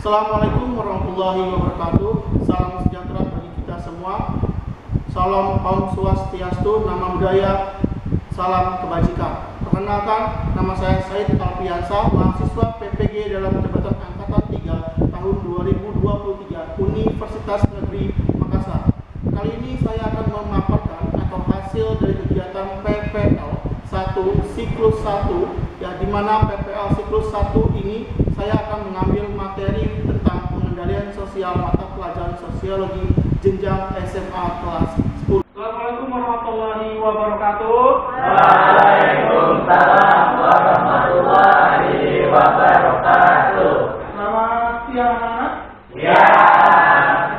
Assalamualaikum warahmatullahi wabarakatuh. Salam sejahtera bagi kita semua. Salam Om Swastiastu, nama budaya, salam kebajikan. Perkenalkan, nama saya Said Alfiansa, mahasiswa PPG dalam jabatan Angkatan 3 tahun 2023 Universitas Negeri Makassar. Kali ini saya akan memaparkan atau hasil dari kegiatan PPL 1 siklus 1, ya, di mana PPL siklus 1 ini saya akan mengambil materi tentang pengendalian sosial mata pelajaran sosiologi jenjang SMA kelas 10. Assalamualaikum warahmatullahi wabarakatuh. Waalaikumsalam warahmatullahi wabarakatuh. Selamat siang anak-anak. Ya.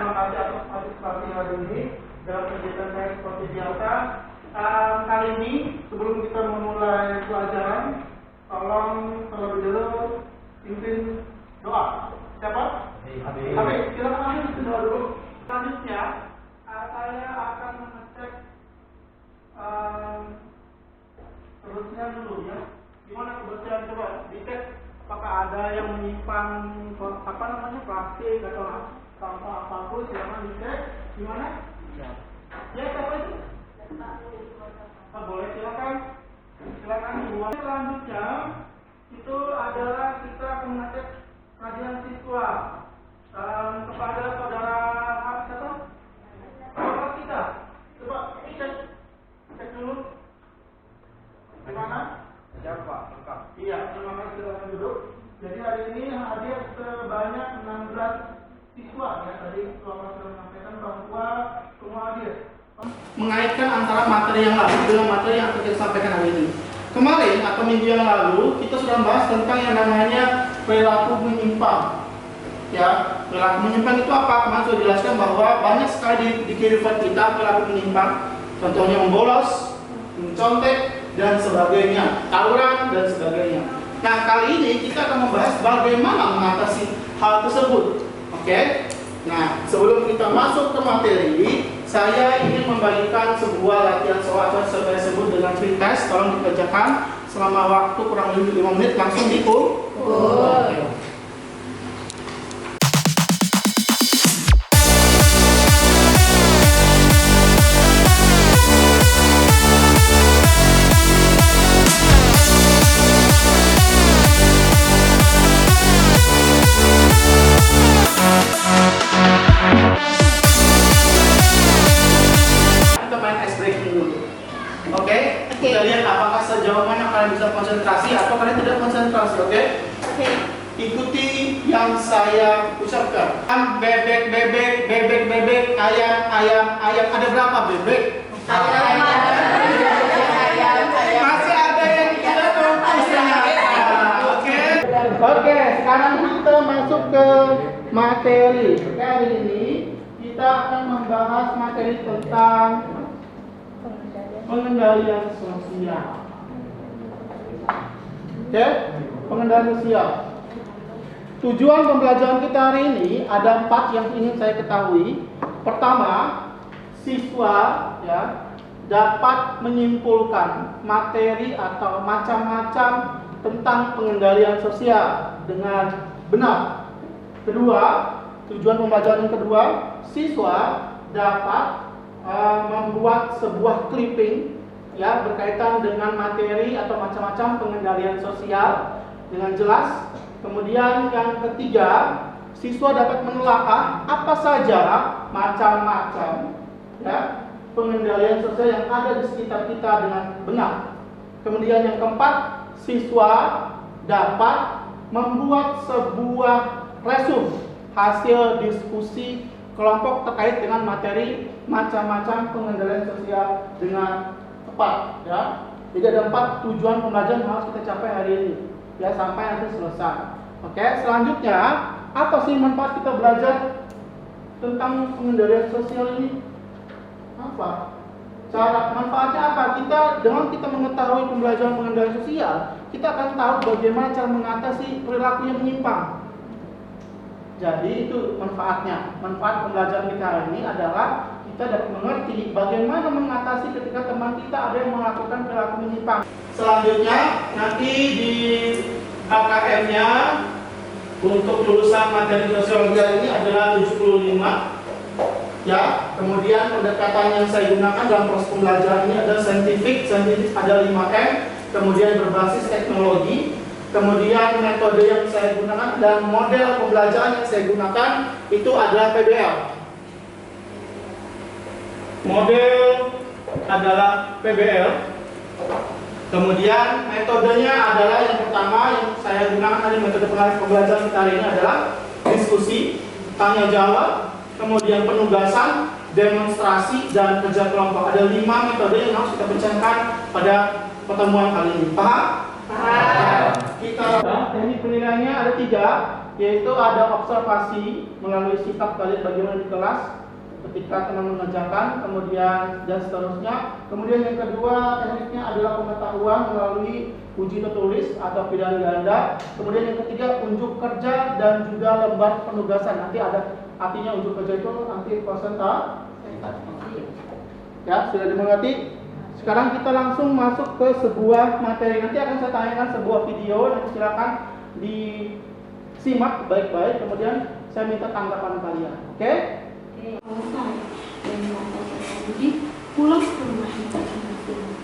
Terima kasih atas partisipasi hari ini dalam kegiatan saya seperti biasa. Kali ini sebelum kita memulai pelajaran, tolong terlebih dahulu pimpin doa. Siapa? Habib. Silakan Habib doa dulu. Selanjutnya saya akan mengecek kebersihan dulu, ya. Gimana kebersihan, coba dicek apakah ada yang menyimpan plastik atau sampah apapun. Silakan dicek. Gimana? Ya, siapa itu? Boleh, silakan dibuat. Selanjutnya itu adalah kita akan mengecek kajian siswa kepada saudara siapa? Saudara kita. Coba cek dulu. Gimana? Siapa? Lengkap. Iya, terima kasih, silakan duduk. Jadi hari ini yang hadir sebanyak 16 siswa, ya. Tadi Bapak sudah menyampaikan bahwa semua hadir. Mengaitkan antara materi yang lalu dengan materi yang akan kita sampaikan hari ini. Kemarin atau minggu yang lalu kita sudah bahas tentang yang namanya perilaku menyimpang. Ya, perilaku menyimpang itu apa? Kemarin sudah jelaskan bahwa banyak sekali di kehidupan kita perilaku menyimpang. Contohnya membolos, mencontek dan sebagainya, tawuran dan sebagainya. Nah, kali ini kita akan membahas bagaimana mengatasi hal tersebut. Oke? Nah, sebelum kita masuk ke materi, saya ingin membagikan sebuah latihan soal atau saya sebut dengan pretest. Tolong dikerjakan selama waktu kurang lebih 5 menit, langsung dipul. Kita lihat apakah sejauh mana kalian bisa konsentrasi atau kalian tidak konsentrasi, oke? Ikuti yang saya ucapkan. Bebek, bebek, bebek, bebek, ayam, ayam, ayam. Ada berapa bebek? Ayam. Masih ada yang tidak fokus ternyata. Oke, sekarang kita masuk ke materi. Kali ini kita akan membahas materi tentang pengendalian sosial. Oke, pengendalian sosial. Tujuan pembelajaran kita hari ini ada 4 yang ingin saya ketahui. Pertama, siswa, ya, dapat menyimpulkan materi atau macam-macam tentang pengendalian sosial dengan benar. Kedua, tujuan pembelajaran yang kedua, siswa dapat membuat sebuah clipping, ya, berkaitan dengan materi atau macam-macam pengendalian sosial dengan jelas. Kemudian yang ketiga, siswa dapat menelaah apa saja macam-macam, ya, pengendalian sosial yang ada di sekitar kita dengan benar. Kemudian yang keempat, siswa dapat membuat sebuah resume hasil diskusi kelompok terkait dengan materi macam-macam pengendalian sosial dengan tepat, ya. Jadi ada 4 tujuan pembelajaran yang harus kita capai hari ini, ya, sampai nanti selesai. Oke, selanjutnya apa sih manfaat kita belajar tentang pengendalian sosial ini? Apa? Cara manfaatnya apa? Dengan kita mengetahui pembelajaran pengendalian sosial, kita akan tahu bagaimana cara mengatasi perilaku yang menyimpang. Jadi itu manfaatnya. Manfaat pembelajaran kita hari ini adalah kita dapat mengerti bagaimana mengatasi ketika teman kita ada yang melakukan perilaku menyimpang. Selanjutnya nanti di AKM-nya untuk lulusan materi sosiologi ini adalah 75. Ya, kemudian pendekatan yang saya gunakan dalam proses pembelajaran ini adalah saintifik ada 5M, kemudian berbasis teknologi, kemudian metode yang saya gunakan dan model pembelajaran yang saya gunakan itu adalah PBL. Model adalah PBL. Kemudian metodenya adalah yang pertama yang saya gunakan tadi, metode pembelajaran kita hari ini adalah diskusi, tanya jawab, kemudian penugasan, demonstrasi, dan kerja kelompok. Ada 5 metode yang harus kita bicarakan pada pertemuan kali ini. Paham? Paham. Kita teknik penilaiannya ada 3, yaitu ada observasi melalui sikap kalian bagaimana di kelas ketika teman mengerjakan, kemudian dan seterusnya. Kemudian yang kedua tekniknya adalah pengetahuan melalui uji tertulis atau pilihan ganda. Kemudian yang ketiga unjuk kerja dan juga lembar penugasan. Nanti ada artinya unjuk kerja itu nanti presentasi. Ya, sudah dimengerti? Sekarang kita langsung masuk ke sebuah materi. Nanti akan saya tanyakan sebuah video, nanti silakan disimak baik-baik. Kemudian saya minta tanggapan kalian. Oke? Selesai dan melakukan Budi pulang ke rumahnya masing-masing.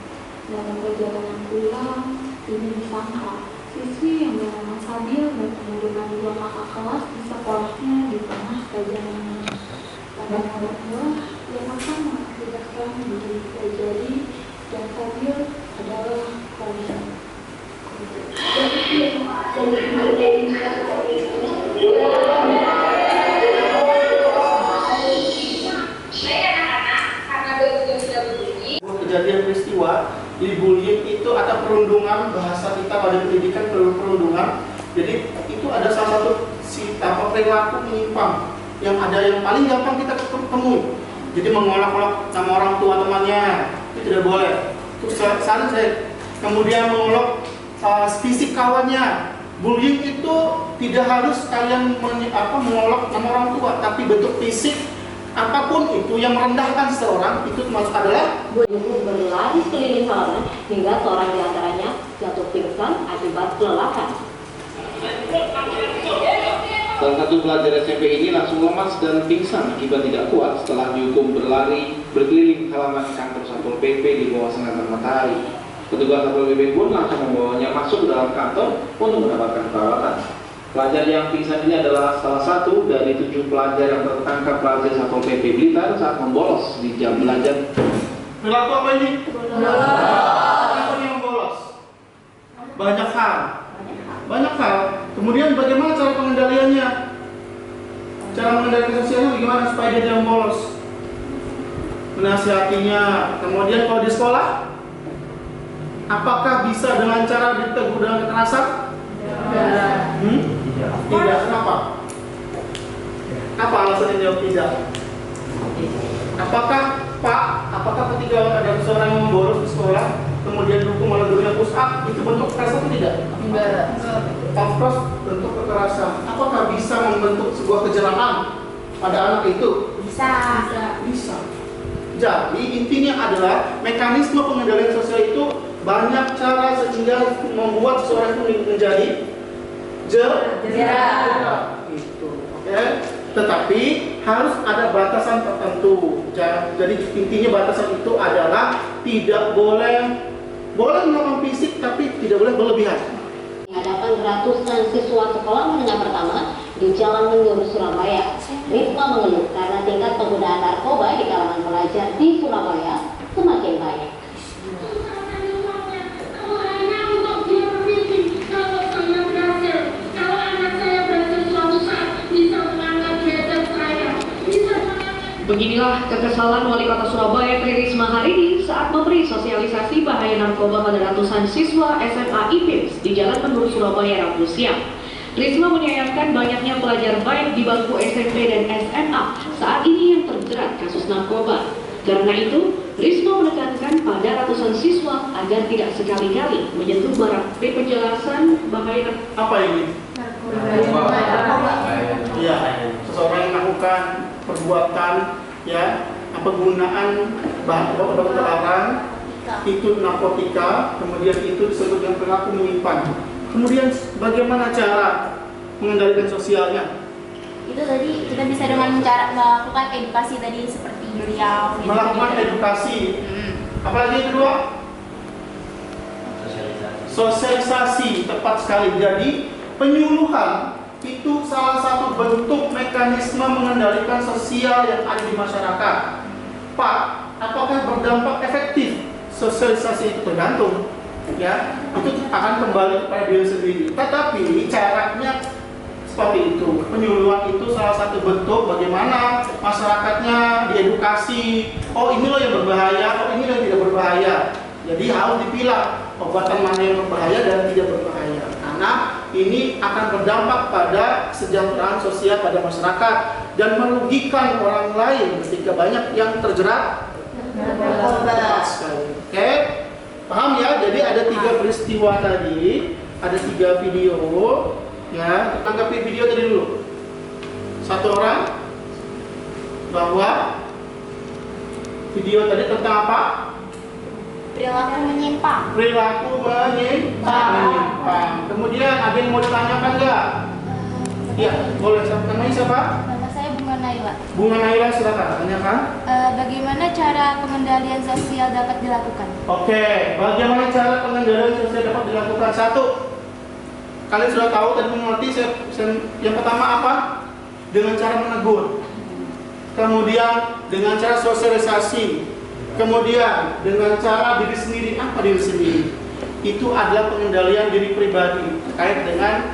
Dalam perjalanan pulang, ini disangka siswi yang bernama Sabil bertemu dengan 2 kakak kelas di sekolahnya di tengah perjalanan. Pada malam buah, yang akan mengakibatkan diri terjadi dan Sabil adalah korban. Kejadian peristiwa, jadi bullying itu ada perundungan, bahasa kita pada pendidikan perundungan. Jadi itu ada salah satu perilaku menyimpang yang ada yang paling gampang kita ketemu. Jadi mengolok-olok nama orang tua temannya itu tidak boleh. Terus saya kemudian mengolok fisik kawannya. Bullying itu tidak harus kalian mengolok nama orang tua, tapi bentuk fisik apapun itu yang merendahkan seseorang itu termasuk adalah berlari keliling halaman hingga seorang di antaranya jatuh pingsan akibat kelelahan. Salah satu pelajar SMP ini langsung lemas dan pingsan akibat tidak kuat setelah dihukum berlari berkeliling halaman kantor Satpol PP di bawah sinar matahari. Petugas Satpol PP pun langsung membawanya masuk ke dalam kantor untuk mendapatkan perawatan. Pelajar yang pingsan ini adalah salah satu dari 7 pelajar yang tertangkap razia Satpol PP Blitar saat membolos di jam belajar. Perilaku apa ini? Kenapa dia membolos? Banyak hal. Kemudian bagaimana cara pengendaliannya? Cara mengendalikan sosialnya bagaimana supaya dia tidak membolos? Menasihatinya. Kemudian kalau di sekolah, apakah bisa dengan cara ditegur dengan kekerasan? Tidak. Kenapa? Apa alasannya jawab tidak? Apakah ketika ada seseorang yang membolos di sekolah kemudian dihukum oleh gurunya push up itu bentuk kekerasan atau tidak? Enggak. Of course bentuk kekerasan. Apakah bisa membentuk sebuah kejenuhan pada anak itu? Bisa. Jadi intinya adalah mekanisme pengendalian sosial itu banyak cara sehingga membuat seseorang itu menjadi jerah. Itu, oke. Tetapi harus ada batasan tertentu. Jadi intinya batasan itu adalah tidak boleh melawan fisik tapi tidak boleh berlebihan. Di hadapan ratusan siswa sekolah menengah pertama di Jalan Menur, Surabaya, Risma mengeluh karena tingkat penggunaan narkoba di kalangan pelajar di Surabaya semakin banyak. Beginilah kekesalan Wali Kota Surabaya Tri Risma hari ini saat memberi sosialisasi bahaya narkoba pada ratusan siswa SMA IPINS di Jalan Menur, Surabaya Rabu siang. Risma menyayangkan banyaknya pelajar baik di bangku SMP dan SMA saat ini yang terjerat kasus narkoba. Karena itu, Risma menekankan pada ratusan siswa agar tidak sekali-kali menyentuh barang. Penjelasan bahaya Apa ini? Iya, seseorang yang melakukan perbuatan penggunaan bahan obat terlarang itu narkotika, kemudian itu disebut dengan perilaku menyimpang. Kemudian bagaimana cara mengendalikan sosialnya? Itu tadi kita bisa dengan cara melakukan edukasi tadi seperti beliau. gitu. Melakukan edukasi. Apalagi yang kedua? Sosialisasi, tepat sekali. Jadi penyuluhan itu salah satu bentuk mekanisme mengendalikan sosial yang ada di masyarakat. Pak, apakah berdampak efektif? Sosialisasi itu tergantung, ya, itu akan kembali kepada diri sendiri. Tetapi caranya seperti itu. Penyuluhan itu salah satu bentuk bagaimana masyarakatnya diedukasi. Oh, ini loh yang berbahaya, oh ini loh yang tidak berbahaya. Jadi harus dipilah obatan mana yang berbahaya dan tidak berbahaya. Karena ini akan berdampak pada kesejahteraan sosial pada masyarakat dan merugikan orang lain ketika banyak yang terjerat narkoba. Oke, paham ya? Jadi ada 3 peristiwa tadi, ada 3 video. Ya, tanggapi video tadi dulu. Satu orang bahwa video tadi tentang apa? Perilaku menyimpang. Perilaku menyimpang. Kemudian ada yang mau ditanyakan nggak? Iya, boleh. Namanya siapa? Nama saya Bunga Naila. Bunga Naila, silakan tanyakan. Bagaimana cara pengendalian sosial dapat dilakukan? Oke, bagaimana cara pengendalian sosial dapat dilakukan? 1. Kalian sudah tahu tadi mengerti. Yang pertama apa? Dengan cara menegur. Kemudian dengan cara sosialisasi. Kemudian dengan cara diri sendiri. Apa diri sendiri? Itu adalah pengendalian diri pribadi terkait dengan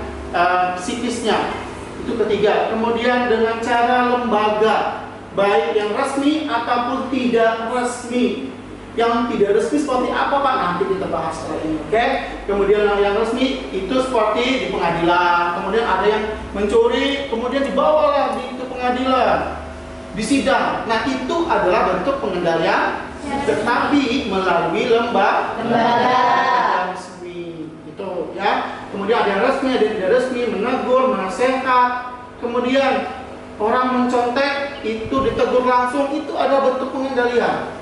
psikisnya. Itu ketiga. Kemudian dengan cara lembaga, baik yang resmi ataupun tidak resmi. Yang tidak resmi seperti apa Pak? Nanti kita bahas setelah ini. Oke? Kemudian yang resmi itu seperti di pengadilan. Kemudian ada yang mencuri, kemudian dibawalah di pengadilan, di sidang. Nah, itu adalah bentuk pengendalian, tetapi melalui lembaga resmi. Itu ya. Kemudian ada yang resmi, ada yang tidak resmi, menegur, menasihat. Kemudian orang mencontek itu ditegur langsung, itu ada bentuk pengendalian.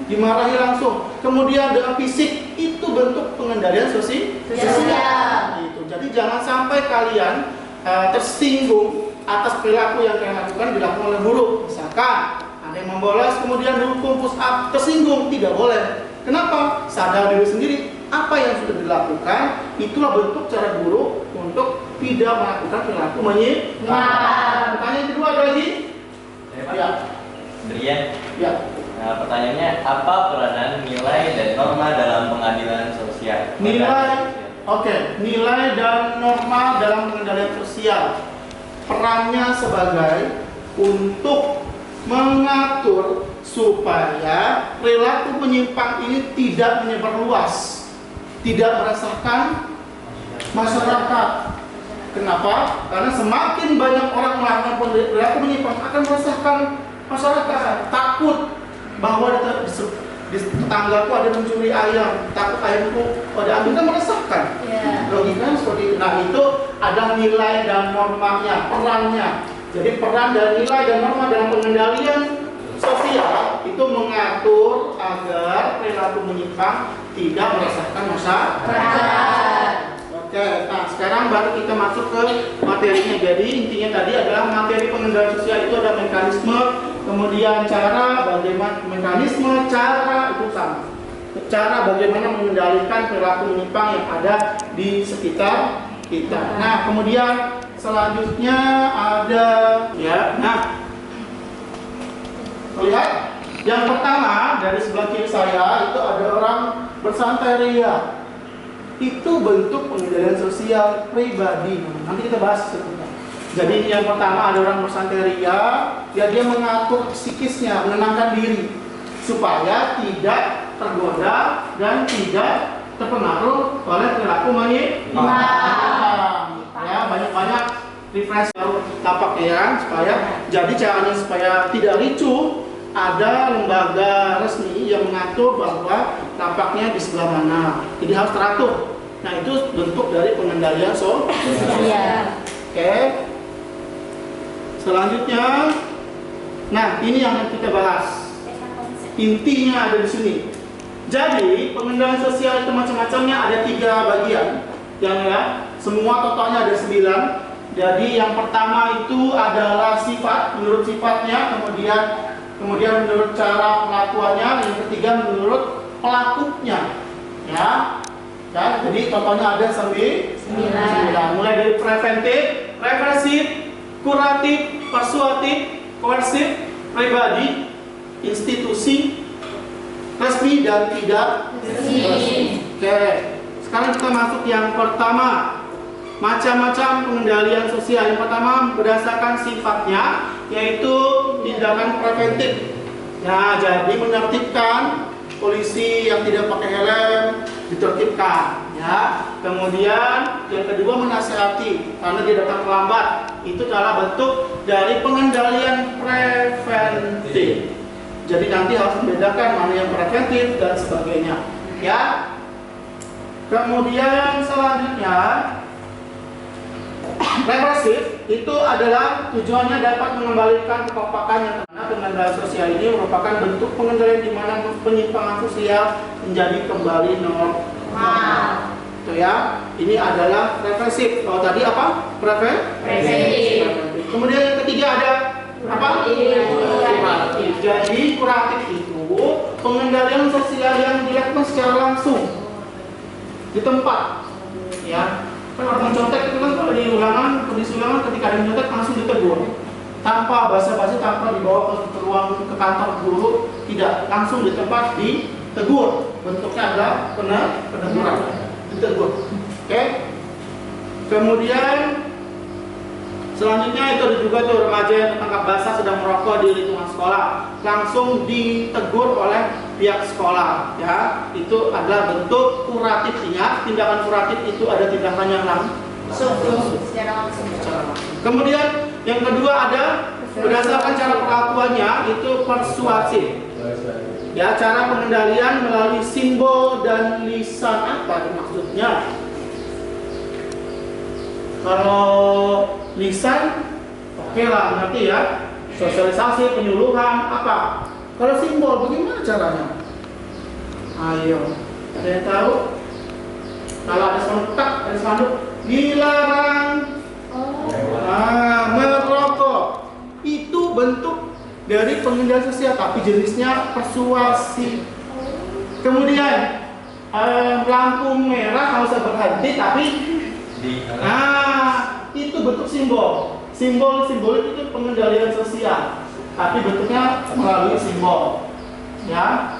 Dimarahi langsung. Kemudian dengan fisik, itu bentuk pengendalian sosial. Gitu. Jadi jangan sampai kalian tersinggung atas perilaku yang kalian lakukan dilakukan oleh guru. Misalkan ada yang membolos kemudian dihukum push up, tersinggung, tidak boleh. Kenapa? Sadar diri sendiri apa yang sudah dilakukan. Itulah bentuk cara guru untuk tidak melakukan perilaku menyimpang. Pertanyaan kedua ada lagi? Ya. Brian. Ya. Nah, pertanyaannya, apa peranan nilai dan norma dalam pengadilan sosial? Nilai dan norma dalam pengendalian sosial. Perannya sebagai untuk mengatur supaya perilaku menyimpang ini tidak menyebar luas, tidak meresahkan masyarakat. Kenapa? Karena semakin banyak orang melakukan perilaku menyimpang akan meresahkan masyarakat. Takut bahwa di tetanggaku ada mencuri ayam, takut ayamku pada ambil, kan meresahkan. Logikanya seperti itu. Nah, itu ada nilai dan normanya, perannya. Jadi peran dan nilai dan norma dalam pengendalian sosial itu mengatur agar perilaku menyimpang tidak meresahkan masyarakat. Oke, nah sekarang baru kita masuk ke materinya. Jadi intinya tadi adalah materi pengendalian sosial itu ada mekanisme, kemudian cara, bagaimana mekanisme, cara itu sama. Cara bagaimana mengendalikan perilaku menyimpang yang ada di sekitar kita. Nah, kemudian selanjutnya ada ya. Nah, lihat yang pertama dari sebelah kiri saya itu ada orang bersantai ria. Itu bentuk pengendalian sosial pribadi. Nanti kita bahas sebentar. Jadi yang pertama ada orang bersantai ria, ya dia mengatur psikisnya, menenangkan diri supaya tidak tergoda dan tidak terpengaruh oleh perilaku menyimpang. Ya, banyak-banyak refresh baru tapak ya, supaya jadi caranya supaya tidak ricuh. Ada lembaga resmi yang mengatur bahwa tampaknya di sebelah mana, jadi harus teratur. Nah, itu bentuk dari pengendalian sosial. Oke. Selanjutnya, nah ini yang kita bahas. Intinya ada di sini. Jadi pengendalian sosial itu macam-macamnya, ada 3 bagian. Yang ya, semua totalnya ada 9. Jadi yang pertama itu adalah sifat, menurut sifatnya, kemudian menurut cara pelakuannya, yang ketiga menurut pelakunya. Ya, jadi contohnya ada 9. Mulai dari preventif, represif, kuratif, persuasif, koersif, pribadi, institusi, resmi dan tidak resmi. Oke, sekarang kita masuk yang pertama. Macam-macam pengendalian sosial. Yang pertama berdasarkan sifatnya, yaitu tindakan preventif. Nah, jadi menertibkan polisi yang tidak pakai helm ditertibkan. Ya. Kemudian yang kedua menasihati karena dia datang terlambat. Itu adalah bentuk dari pengendalian preventif. Jadi nanti harus membedakan mana yang preventif dan sebagainya. Ya. Kemudian selanjutnya represif itu adalah tujuannya dapat mengembalikan kekompakan, karena pengendalian sosial ini merupakan bentuk pengendalian di mana penyimpangan sosial menjadi kembali normal. Itu ya. Ini adalah represif. Kalau tadi apa? Preventif. Kemudian yang ketiga ada apa? Kuratif. Jadi kuratif itu pengendalian sosial yang dilakukan secara langsung di tempat. Ya. Kan orang mencontek itu kan kalau di kondisi ulangan ketika ada mencontek langsung ditegur tanpa basa-basi, tanpa dibawa ke ruang ke kantor guru, tidak, langsung di tempat ditegur. Bentuknya adalah peneguran, ditegur. Oke. Kemudian selanjutnya itu ada juga tuh remaja yang tertangkap basah sedang merokok di lingkungan sekolah, langsung ditegur oleh pihak sekolah. Ya, itu adalah bentuk kuratif. Ingat, tindakan kuratif itu ada tindakan yang secara langsung. Kemudian yang kedua ada berdasarkan cara perlakuannya itu persuasif. Ya, cara pengendalian melalui simbol dan lisan. Apa itu maksudnya? Kalau lisan, oke lah, ngerti ya. Sosialisasi, penyuluhan, apa? Kalau simbol, bagaimana caranya? Ayo, ada yang tahu? Kalau ada spanduk dilarang merokok. Itu bentuk dari pengendalian sosial, tapi jenisnya persuasi. Kemudian lampu merah harus berhenti, tapi itu bentuk simbol. Simbol itu pengendalian sosial, tapi bentuknya melalui simbol. Ya,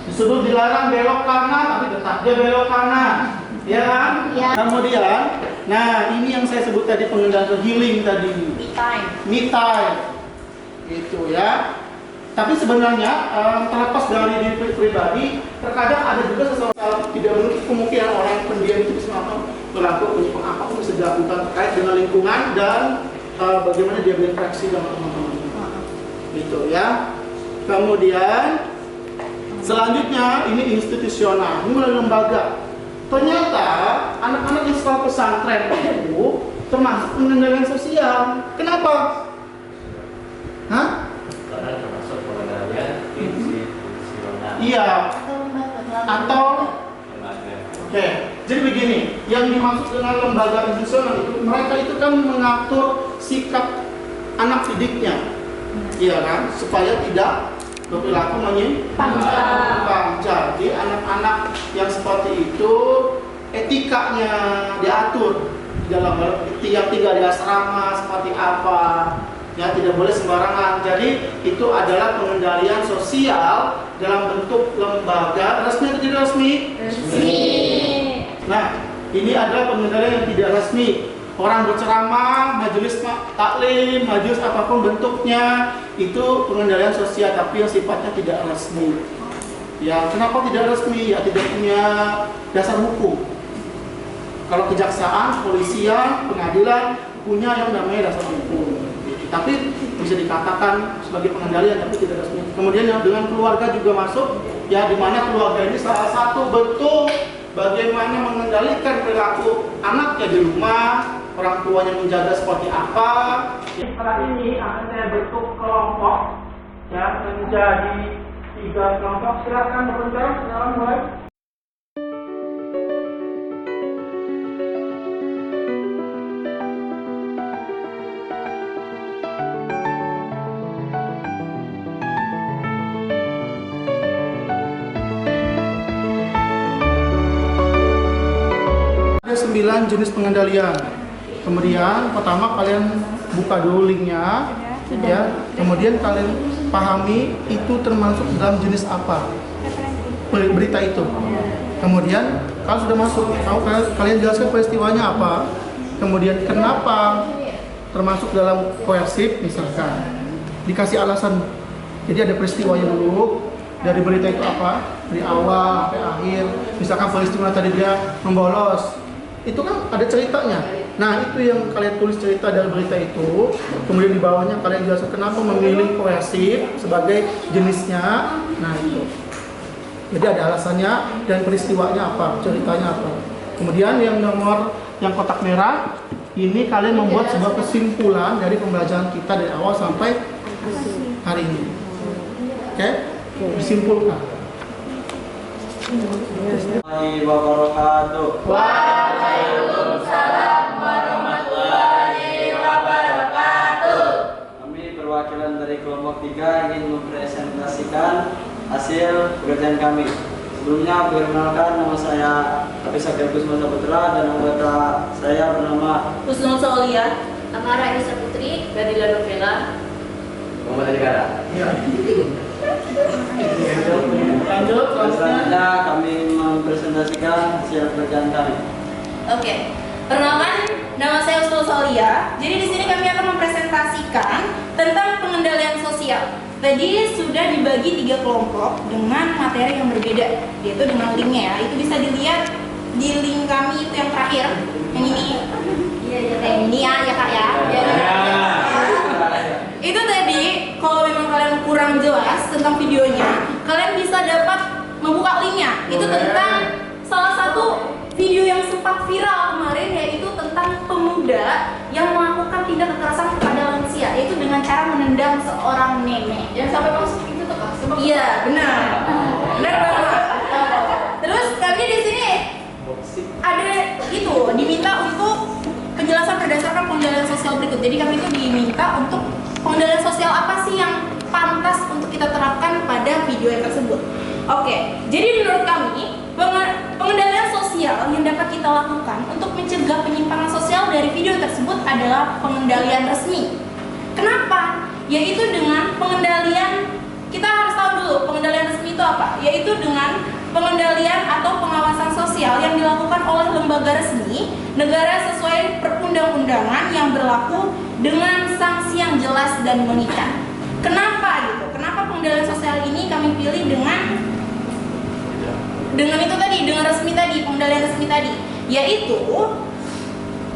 disuruh dilarang belok kanan, tapi tetap dia belok kanan. Ya kan? Ya. Kemudian, nah ini yang saya sebut tadi pengendalian healing tadi. Me time. Gitu ya. Tapi sebenarnya terlepas dari diri pribadi, terkadang ada juga sesuatu tidak menutup kemungkinan orang yang pendiam itu bisa melakukan penyimpangan apapun bisa dilakukan terkait dengan lingkungan dan bagaimana dia berinteraksi dengan teman-teman. Gitu ya. Kemudian selanjutnya ini institusional, ini melalui lembaga. Ternyata anak-anak di sekolah pesantren itu termasuk pengendalian sosial. Kenapa? Hah? Karena termasuk pengendalian institusional. Iya. Atau oke. Jadi begini, yang dimaksud dengan lembaga institusional itu mereka itu kan mengatur sikap anak didiknya. Iya kan? Supaya tidak berperilaku menyimpang. Jadi anak-anak yang seperti itu etikanya diatur di dalam tiap tinggal di asrama seperti apa. Ya, tidak boleh sembarangan. Jadi itu adalah pengendalian sosial dalam bentuk lembaga resmi atau tidak resmi? Resmi. Nah, ini adalah pengendalian yang tidak resmi. Orang berceramah, majelis taklim, majelis apapun bentuknya, itu pengendalian sosial tapi yang sifatnya tidak resmi. Ya, kenapa tidak resmi? Ya, tidak punya dasar hukum. Kalau kejaksaan, polisian, pengadilan punya yang namanya dasar hukum. Tapi bisa dikatakan sebagai pengendalian tapi tidak resmi. Kemudian yang dengan keluarga juga masuk, ya di mana keluarga ini salah satu bentuk bagaimana mengendalikan perilaku anaknya di rumah, orang tuanya menjaga seperti apa. Setelah ini akan saya bentuk kelompok, ya menjadi 3 kelompok. Silakan berbicara, silakan mulai. 9 jenis pengendalian. Kemudian pertama kalian buka dulu linknya, ya. Kemudian kalian pahami itu termasuk dalam jenis apa berita itu. Kemudian kalau sudah masuk, kalian jelaskan peristiwanya apa. Kemudian kenapa termasuk dalam koersif, misalkan dikasih alasan. Jadi ada peristiwanya dulu, dari berita itu apa, dari awal sampai akhir. Misalkan peristiwa tadi dia membolos, itu kan ada ceritanya. Nah, itu yang kalian tulis cerita dari berita itu. Kemudian di bawahnya kalian jelaskan kenapa memilih koersif sebagai jenisnya. Nah, itu. Jadi ada alasannya dan peristiwanya apa, ceritanya apa. Kemudian yang kotak merah, ini kalian membuat sebuah kesimpulan dari pembelajaran kita dari awal sampai hari ini. Oke? Disimpulkan. Warahmatullahi wabarakatuh. Waalaikumsalam warahmatullahi wabarakatuh. Kami perwakilan dari kelompok 3 ingin mempresentasikan hasil pekerjaan kami. Sebelumnya perkenalkan, nama saya Hafiz Agus Putra dan anggota saya bernama Husnul Saulia, Amara Isa Putri, Gadila Novela, Muhammad Negara. Ya. Lanjut, Selanjutnya kami mempresentasikan hasil pekerjaan kami. Oke, perkenalkan, nama saya Husnul Saulia. Jadi di sini kami akan mempresentasikan tentang pengendalian sosial. Tadi sudah dibagi 3 kelompok dengan materi yang berbeda, yaitu dengan linknya ya. Itu bisa dilihat di link kami itu yang terakhir, yang ini. Yang ini ya Kak ya. Itu tadi kalau memang kalian kurang jelas tentang videonya, kalian bisa dapat membuka linknya. Itu tentang salah satu video yang sempat viral kemarin, yaitu tentang pemuda yang melakukan tindak kekerasan kepada lansia, yaitu dengan cara menendang seorang nenek. Jangan sampai masuk itu tuh Kak. Iya, benar. Benar banget. Terus kami di sini ada itu diminta untuk penjelasan berdasarkan pengendalian sosial berikut. Jadi kami itu diminta untuk pengendalian sosial apa sih yang pantas untuk kita terapkan pada video yang tersebut. Oke, jadi menurut kami pengendalian sosial yang dapat kita lakukan untuk mencegah penyimpangan sosial dari video tersebut adalah pengendalian resmi. Kenapa? Yaitu dengan pengendalian, kita harus tahu dulu pengendalian resmi itu apa. Yaitu dengan pengendalian atau pengawasan sosial yang dilakukan oleh lembaga resmi negara sesuai perundang-undangan yang berlaku dengan sanksi yang jelas dan mengikat. Kenapa gitu? Kenapa pengendalian sosial ini kami pilih dengan itu tadi, dengan resmi tadi, pengendalian resmi tadi, yaitu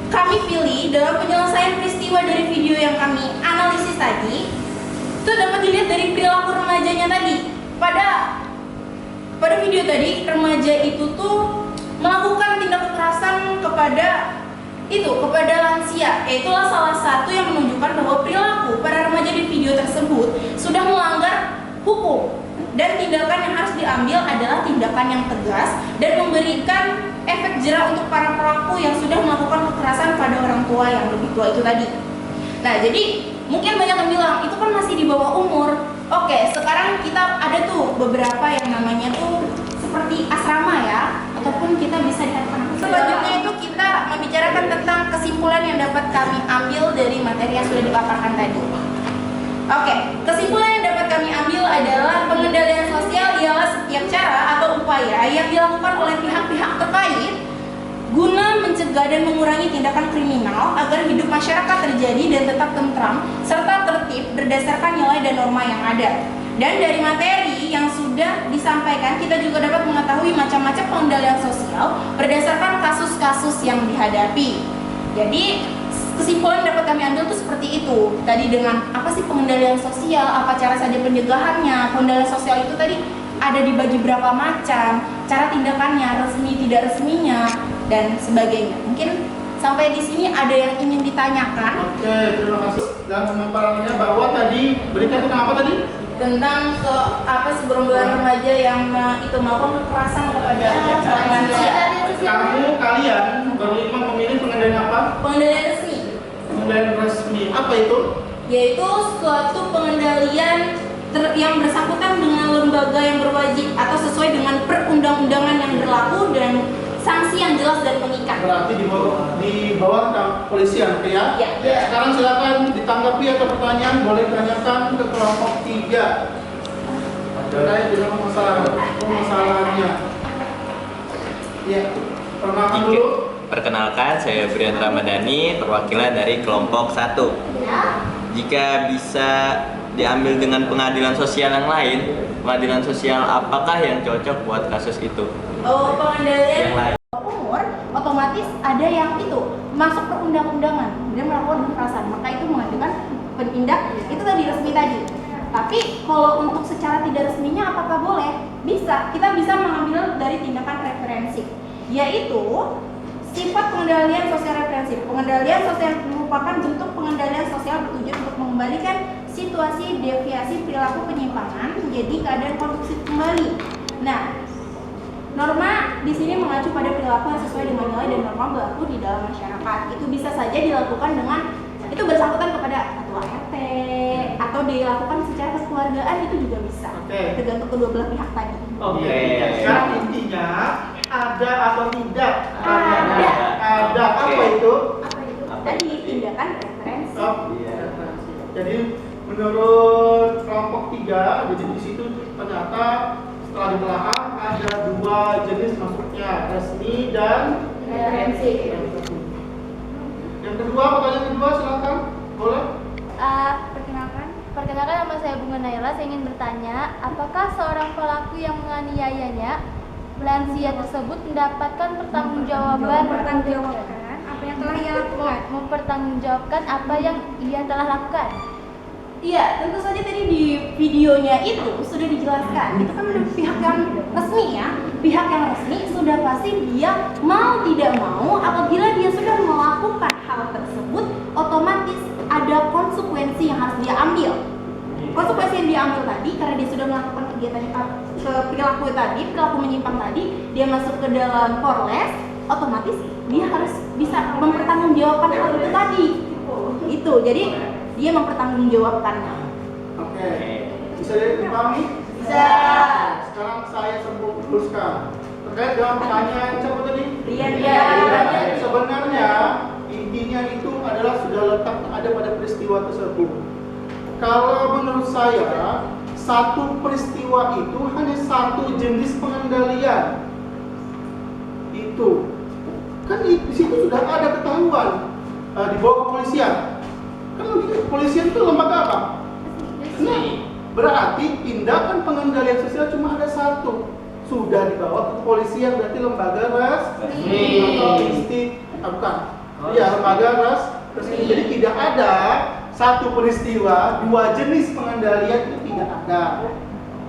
kami pilih dalam penyelesaian peristiwa dari video yang kami analisis tadi, itu dapat dilihat dari perilaku remajanya tadi. Pada video tadi, remaja itu tuh melakukan tindak kekerasan kepada lansia. Itulah salah satu yang menunjukkan bahwa perilaku para remaja di video tersebut sudah melanggar hukum. Dan tindakan yang harus diambil adalah tindakan yang tegas dan memberikan efek jera untuk para pelaku yang sudah melakukan kekerasan pada orang tua yang lebih tua itu tadi. Nah, jadi mungkin banyak yang bilang itu kan masih di bawah umur. Oke, sekarang kita ada tuh beberapa yang namanya tuh seperti asrama ya, ataupun kita bisa dikatakan. Selanjutnya itu kita membicarakan tentang kesimpulan yang dapat kami ambil dari materi yang sudah dipaparkan tadi. Oke, kesimpulan yang dapat kami ambil adalah pengendalian sosial ialah setiap cara atau upaya yang dilakukan oleh pihak-pihak terkait guna mencegah dan mengurangi tindakan kriminal agar hidup masyarakat terjadi dan tetap tentram serta tertib berdasarkan nilai dan norma yang ada. Dan dari materi yang sudah disampaikan, kita juga dapat mengetahui macam-macam pengendalian sosial berdasarkan kasus-kasus yang dihadapi. Jadi kesimpulan dapat kami ambil tuh seperti itu. Tadi dengan apa sih pengendalian sosial, apa cara saja pencegahannya, pengendalian sosial itu tadi ada dibagi berapa macam, cara tindakannya, resmi tidak resminya, dan sebagainya. Mungkin sampai di sini ada yang ingin ditanyakan. Oke, terima kasih. Dan pemaparannya bahwa tadi berita tentang apa tadi? Tentang segerombolan remaja yang itu melakukan kekerasan kepada lansia. Kalian berlima memilih pengendalian apa? Pengendalian resmi. Pengendalian resmi. Apa itu? Yaitu suatu pengendalian yang bersangkutan dengan lembaga yang berwajib atau sesuai dengan perundang-undangan yang berlaku dan sanksi yang jelas dan mengikat. Berarti di bawah kepolisian, oke ya? Ya. Sekarang silakan ditanggapi atau pertanyaan boleh ditanyakan ke kelompok 3 terkait dengan masalahnya. Ya, perkenalkan dulu. Perkenalkan, saya Brian Ramadhani, perwakilan dari kelompok 1. Jika bisa diambil dengan pengadilan sosial yang lain, pengadilan sosial apakah yang cocok buat kasus itu? Oh, pengendalian Yang lain. umur otomatis ada yang itu masuk perundang-undangan dan melakukan kekerasan, maka itu mengajukan penindak itu tadi resmi tadi. Tapi kalau untuk secara tidak resminya apakah boleh? Bisa, kita bisa mengambil dari tindakan referensi, yaitu sifat pengendalian sosial referensif. Pengendalian sosial merupakan bentuk pengendalian sosial bertujuan untuk mengembalikan situasi deviasi perilaku penyimpangan menjadi keadaan kondusif kembali. Nah, norma di sini mengacu pada perilaku yang sesuai dengan nilai dan norma berlaku di dalam masyarakat. Itu bisa saja dilakukan dengan itu bersangkutan kepada ketua RT atau dilakukan secara kekeluargaan, itu juga bisa. Tergantung kedua belah pihak tadi. Sekarang intinya ada atau tidak? Ada. Ada. Apa itu? Apa itu? Tadi tindakan referensi. Jadi menurut kelompok 3, jadi di situ ternyata setelah ditelaah ada 2 jenis masuknya, resmi dan Referensi. Yang kedua, pertanyaan kedua silakan. Boleh? Perkenalkan nama saya Bunga Naila. Saya ingin bertanya, apakah seorang pelaku yang menganiayanya lansia tersebut mendapatkan pertanggungjawaban apa yang telah ia lakukan? mempertanggungjawabkan apa yang ia telah lakukan? Iya, tentu saja tadi di videonya itu sudah dijelaskan. Itu kan menurut pihak yang resmi ya. Pihak yang resmi sudah pasti dia mau tidak mau apabila dia sudah melakukan hal tersebut, otomatis ada konsekuensi yang harus dia ambil. Konsekuensi yang dia ambil tadi karena dia sudah melakukan kegiatan ke perilaku tadi, perilaku menyimpang tadi, dia masuk ke dalam Polres, otomatis dia harus bisa mempertanggungjawabkan hal itu tadi. Itu. Jadi dia mempertanggungjawabkannya. Oke. Bisa dipahami? Bisa. Sekarang saya teruskan terkait dengan pertanyaan siapa tadi? Rian. Sebenarnya intinya itu adalah sudah letak ada pada peristiwa tersebut. Kalau menurut saya, satu peristiwa itu hanya satu jenis pengendalian. Itu kan di situ sudah ada ketahuan di bawah kepolisian. Kan kepolisian itu lembaga apa? Nah, berarti tindakan pengendalian sosial cuma ada satu. Sudah dibawa ke kepolisian, berarti lembaga resmi atau bukan? Iya, lembaga resmi. Jadi tidak ada satu peristiwa, 2 jenis pengendalian, itu tidak ada.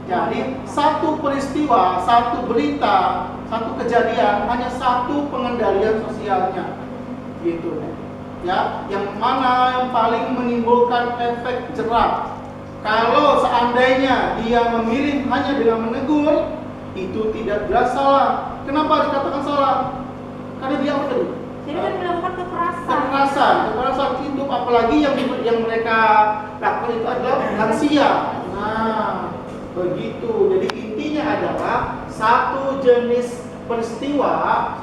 Jadi satu peristiwa, satu berita, satu kejadian, hanya satu pengendalian sosialnya. Gitu. Ya, yang mana yang paling menimbulkan efek jerah. Kalau seandainya dia memilih hanya dengan menegur, itu tidak jelas salah. Kenapa dikatakan salah? Karena dia apa tadi? Jadi kan melakukan Kekerasan itu, apalagi yang mereka lakukan itu adalah lansia. Nah, begitu. Jadi intinya adalah satu jenis peristiwa,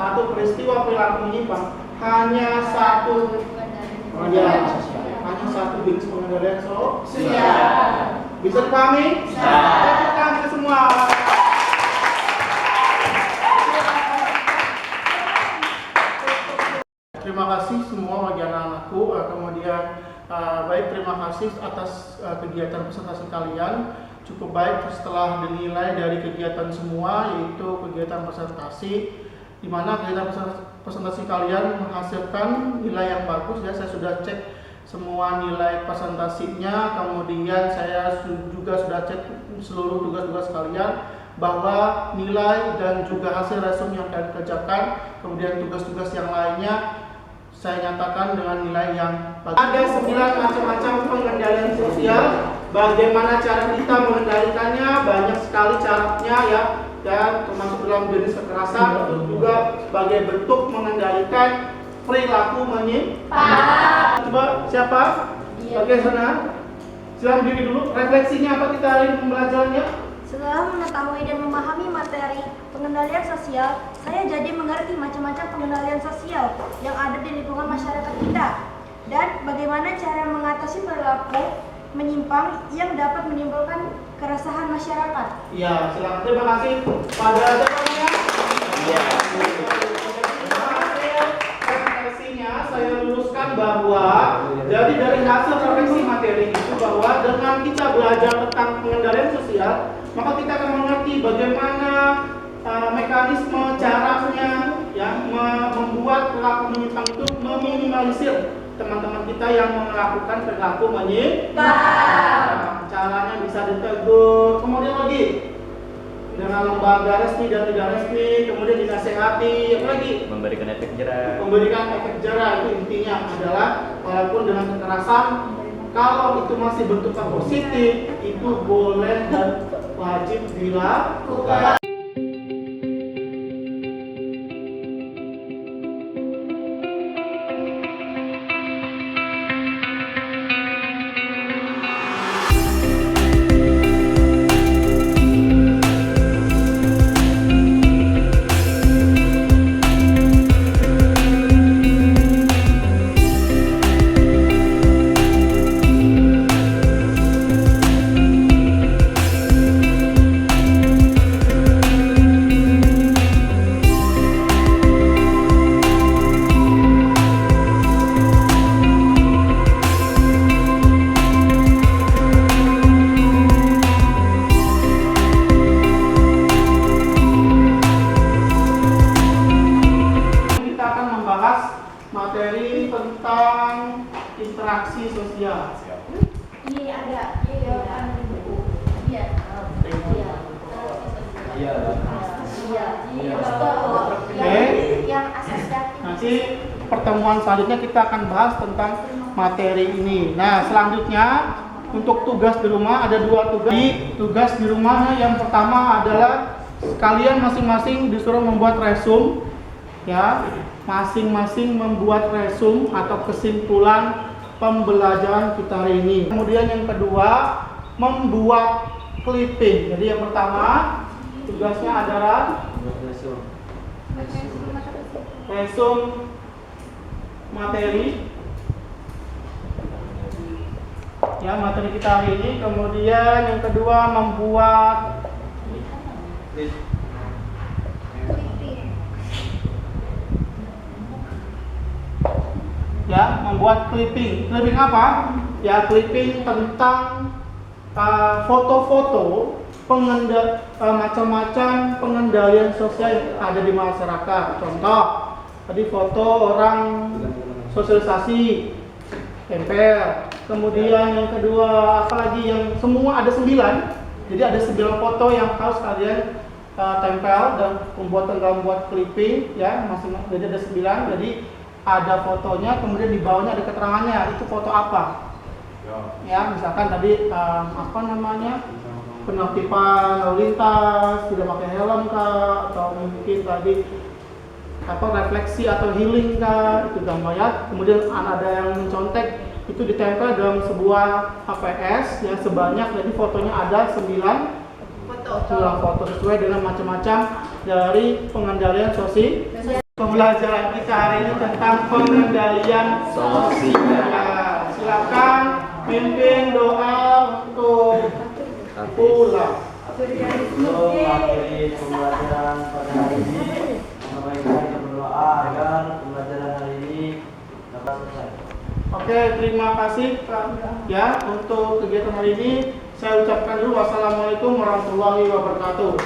perilaku menyimpang, hanya satu jenis pengendalian sosial. Bisa dipahami? Tepuk tangan semua. Terima kasih semua bagi anak-anakku. Kemudian baik, terima kasih atas kegiatan presentasi kalian. Cukup baik setelah dinilai dari kegiatan semua, yaitu kegiatan presentasi, di mana kegiatan presentasi kalian menghasilkan nilai yang bagus ya. Saya sudah cek semua nilai presentasinya, kemudian saya juga sudah cek seluruh tugas-tugas kalian bahwa nilai dan juga hasil resume yang kalian kerjakan, kemudian tugas-tugas yang lainnya saya nyatakan dengan nilai yang bagus. Ada 9 macam-macam pengendalian sosial. Bagaimana cara kita mengendalikannya? Banyak sekali caranya ya, dan termasuk dalam jenis kekerasan juga sebagai bentuk mengendalikan perilaku menyimpang. Coba siapa? Bagian sana. Silakan diri dulu. Refleksinya apa kita hari ini pembelajarannya? Setelah mengetahui dan memahami materi pengendalian sosial, saya jadi mengerti macam-macam pengendalian sosial yang ada di lingkungan masyarakat kita dan bagaimana cara mengatasi perilaku menyimpang yang dapat menimbulkan keresahan masyarakat. Iya, silakan. Terima kasih pada jawabannya. Iya. Refleksinya saya luruskan bahwa jadi dari hasil refleksi materi itu bahwa dengan kita belajar tentang pengendalian sosial, maka kita akan mengerti bagaimana mekanisme caranya yang membuat perilaku menyimpang itu meminimalisir teman-teman kita yang melakukan perilaku menyimpang. Caranya bisa ditegur, kemudian lagi dengan lembaga resmi dan tidak resmi, kemudian dinasehati, apa lagi? Memberikan efek jerah. Memberikan efek jerah, itu intinya adalah walaupun dengan kekerasan, kalau itu masih bentuknya positif, itu boleh dan wajib dilakukan. Materi tentang interaksi sosial. Ini ada jawaban di buku. Iya. Oke. Yang asosiatif. Nanti pertemuan selanjutnya kita akan bahas tentang materi ini. Nah, selanjutnya untuk tugas di rumah ada 2 tugas. Tugas di rumah yang pertama adalah kalian masing-masing disuruh membuat resume, ya. Masing-masing membuat resume atau kesimpulan pembelajaran kita hari ini. Kemudian yang kedua, membuat clipping. Jadi yang pertama tugasnya adalah resume materi. Ya, materi kita hari ini. Kemudian yang kedua membuat membuat clipping. Clipping apa? Ya, clipping tentang foto-foto macam-macam pengendalian sosial yang ada di masyarakat. Contoh, tadi foto orang sosialisasi, tempel. Kemudian yang kedua, apalagi yang semua ada 9. Jadi ada 9 foto yang harus kalian tempel dan membuat clipping, ya, masing-masing. Jadi ada 9. Jadi ada fotonya, kemudian di bawahnya ada keterangannya, itu foto apa? Ya, misalkan tadi penertiban lalu lintas, tidak pakai helm kah, atau mungkin tadi refleksi atau healing kah, itu gambarnya. Kemudian ada yang mencontek, itu ditempel dalam sebuah HPS, ya, sebanyak, jadi fotonya ada 9 foto sesuai dengan macam-macam dari pengendalian sosial. Pembelajaran kita hari ini tentang pengendalian sosial. Silakan pimpin doa untuk pulang. Sebelum akhiri pembelajaran pada hari ini, kita berdoa agar pembelajaran hari ini dapat selesai. Oke, terima kasih ya untuk kegiatan hari ini. Saya ucapkan dulu wassalamualaikum warahmatullahi wabarakatuh.